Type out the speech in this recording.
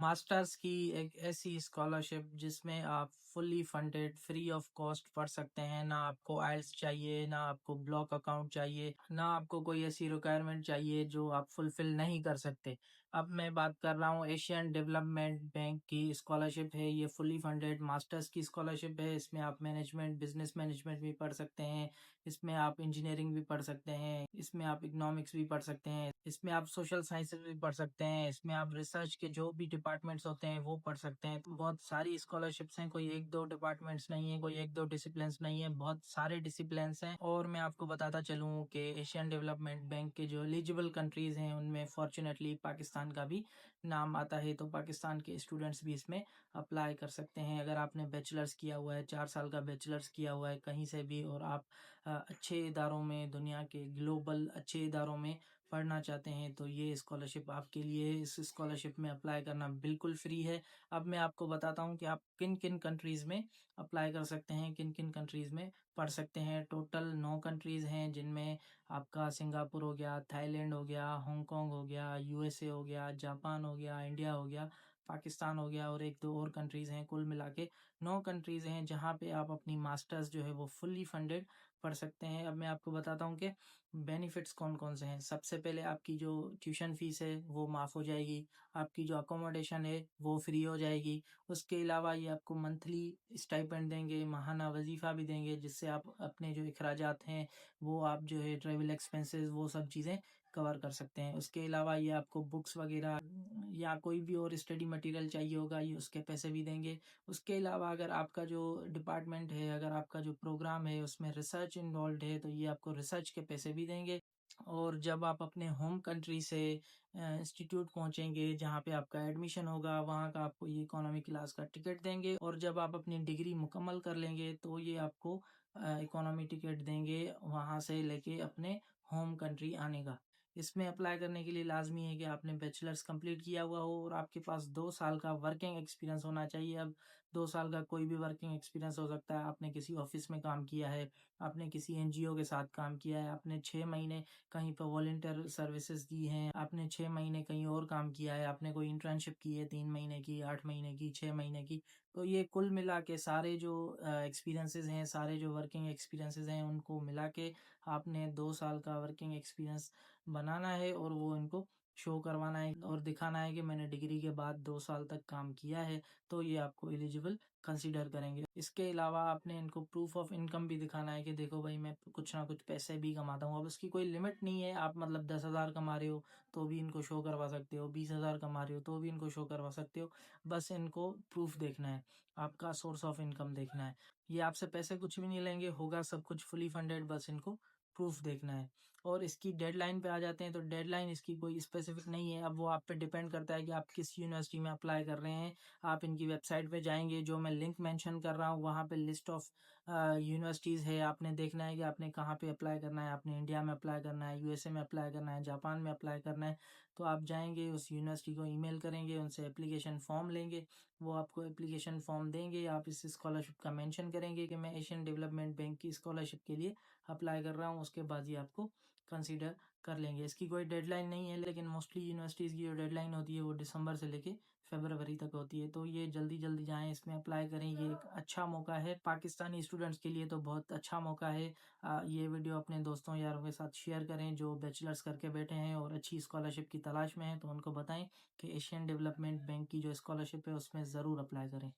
Masters की एक ऐसी स्कॉलरशिप जिसमें आप fully funded free of cost पढ़ सकते हैं। ना आपको आइल्स चाहिए, ना आपको ब्लॉक अकाउंट चाहिए, ना आपको कोई ऐसी रिक्वायरमेंट चाहिए जो आप फुलफिल नहीं कर सकते। अब मैं बात कर रहा हूँ एशियन डेवलपमेंट बैंक की स्कॉलरशिप है। ये फुल्ली फंडेड मास्टर्स की स्कॉलरशिप है। इसमें आप मैनेजमेंट, बिजनेस मैनेजमेंट भी पढ़ सकते हैं। इसमें आप इंजीनियरिंग भी पढ़ सकते हैं। इसमें आप इकोनॉमिक्स भी पढ़ सकते हैं। इसमें आप सोशल साइंसेज भी पढ़ सकते हैं। इसमें आप रिसर्च के जो भी डिपार्टमेंट्स होते हैं वो पढ़ सकते हैं। तो बहुत सारी स्कॉलरशिप्स हैं, कोई एक दो डिपार्टमेंट्स नहीं है, कोई एक दो डिसिप्लिन्स नहीं है, बहुत सारे डिसिप्लिन्स हैं। और मैं आपको बताता चलूँ कि एशियन डेवलपमेंट बैंक के जो एलिजिबल कंट्रीज हैं उनमें फॉर्चुनेटली पाकिस्तान का भी नाम आता है। तो पाकिस्तान के स्टूडेंट्स भी इसमें अप्लाई कर सकते हैं। अगर आपने बैचलर्स किया हुआ है, 4 साल का बैचलर्स किया हुआ है कहीं से भी, और आप अच्छे इदारों में, दुनिया के ग्लोबल अच्छे इदारों में पढ़ना चाहते हैं, तो ये स्कॉलरशिप आपके लिए। इस स्कॉलरशिप में अप्लाई करना बिल्कुल फ्री है। अब मैं आपको बताता हूँ कि आप किन किन कंट्रीज़ में अप्लाई कर सकते हैं, किन किन कंट्रीज़ में पढ़ सकते हैं। टोटल 9 कंट्रीज़ हैं, जिनमें आपका सिंगापुर हो गया, थाईलैंड हो गया, हांगकांग हो गया, यूएसए हो गया, जापान हो गया, इंडिया हो गया, पाकिस्तान हो गया, और एक दो और कंट्रीज़ हैं। कुल मिला के 9 कंट्रीज़ हैं जहाँ पे आप अपनी मास्टर्स जो है वो फुल्ली फंडेड पढ़ सकते हैं। अब मैं आपको बताता हूँ कि बेनिफिट्स कौन कौन से हैं। सबसे पहले आपकी जो ट्यूशन फीस है वो माफ़ हो जाएगी। आपकी जो अकोमोडेशन है वो फ्री हो जाएगी। उसके अलावा ये आपको मंथली स्टाइपेंड देंगे, माहाना वजीफ़ा भी देंगे, जिससे आप अपने जो अखराजात हैं वो आप जो है ट्रैवल एक्सपेंसेस वो सब चीज़ें कवर कर सकते हैं। उसके अलावा ये आपको बुक्स वगैरह या कोई भी और स्टडी मटेरियल चाहिए होगा, ये उसके पैसे भी देंगे। उसके अलावा अगर आपका जो डिपार्टमेंट है, अगर आपका जो प्रोग्राम है उसमें रिसर्च इन्वॉल्व है, तो ये आपको रिसर्च के पैसे भी देंगे। और जब आप अपने होम कंट्री से इंस्टीट्यूट पहुंचेंगे जहाँ पे आपका एडमिशन होगा, वहाँ का आपको ये इकोनॉमी क्लास का टिकट देंगे। और जब आप अपनी डिग्री मुकम्मल कर लेंगे तो ये आपको इकोनॉमी टिकट देंगे वहाँ से लेके अपने होम कंट्री आने का। इसमें अप्लाई करने के लिए लाजमी है कि आपने बैचलर्स कंप्लीट किया हुआ हो और आपके पास 2 साल का वर्किंग एक्सपीरियंस होना चाहिए। अब 2 साल का कोई भी वर्किंग एक्सपीरियंस हो सकता है। आपने किसी ऑफिस में काम किया है, आपने किसी एनजीओ के साथ काम किया है, आपने 6 महीने कहीं पर वॉलंटियर सर्विसेज दी हैं, आपने 6 महीने कहीं और काम किया है, आपने कोई इंटर्नशिप की है 3 महीने की, 8 महीने की, 6 महीने की। तो ये कुल मिला के सारे जो एक्सपीरियंसेस हैं, सारे जो वर्किंग एक्सपीरियंसेस हैं, उनको मिला के आपने 2 साल का वर्किंग एक्सपीरियंस बनाना है और वो इनको शो करवाना है और दिखाना है कि मैंने डिग्री के बाद 2 साल तक काम किया है। तो ये आपको एलिजिबल कंसीडर करेंगे। इसके अलावा आपने इनको प्रूफ ऑफ इनकम भी दिखाना है कि देखो भाई, मैं कुछ ना कुछ पैसे भी कमाता हूँ। अब उसकी कोई लिमिट नहीं है। आप मतलब 10,000 कमा रहे हो तो भी इनको शो करवा सकते हो, 20,000 कमा रहे हो तो भी इनको शो करवा सकते हो। बस इनको प्रूफ देखना है, आपका सोर्स ऑफ इनकम देखना है। ये आपसे पैसे कुछ भी नहीं लेंगे, होगा सब कुछ फुली फंडेड, बस इनको प्रूफ देखना है। और इसकी डेडलाइन पे आ जाते हैं, तो डेडलाइन इसकी कोई स्पेसिफिक नहीं है। अब वो आप पे डिपेंड करता है कि आप किस यूनिवर्सिटी में अप्लाई कर रहे हैं। आप इनकी वेबसाइट पे जाएंगे, जो मैं लिंक मेंशन कर रहा हूँ वहाँ पे लिस्ट ऑफ यूनिवर्सिटीज़ है। आपने देखना है कि आपने कहाँ पे अप्लाई करना है। आपने इंडिया में अप्लाई करना है, यूएसए में अप्लाई करना है, जापान में अप्लाई करना है। तो आप जाएंगे, उस यूनिवर्सिटी को ईमेल करेंगे, उनसे एप्लीकेशन फॉर्म लेंगे, वो आपको एप्लीकेशन फॉर्म देंगे। आप इस स्कॉलरशिप का मेंशन करेंगे कि मैं एशियन डेवलपमेंट बैंक की स्कॉलरशिप के लिए अप्लाई कर रहा हूँ। उसके बाद ये आपको कंसीडर कर लेंगे। इसकी कोई डेडलाइन नहीं है, लेकिन मोस्टली यूनिवर्सिटीज़ की जो डेडलाइन होती है वो दिसंबर से लेके फरवरी तक होती है। तो ये जल्दी जल्दी जाएं, इसमें अप्लाई करें। ये एक अच्छा मौका है पाकिस्तानी स्टूडेंट्स के लिए, तो बहुत अच्छा मौका है। ये वीडियो अपने दोस्तों यारों के साथ शेयर करें जो बैचलर्स करके बैठे हैं और अच्छी स्कॉलरशिप की तलाश में हैं, तो उनको बताएं कि एशियन डेवलपमेंट बैंक की जो स्कॉलरशिप है उसमें ज़रूर अप्लाई करें।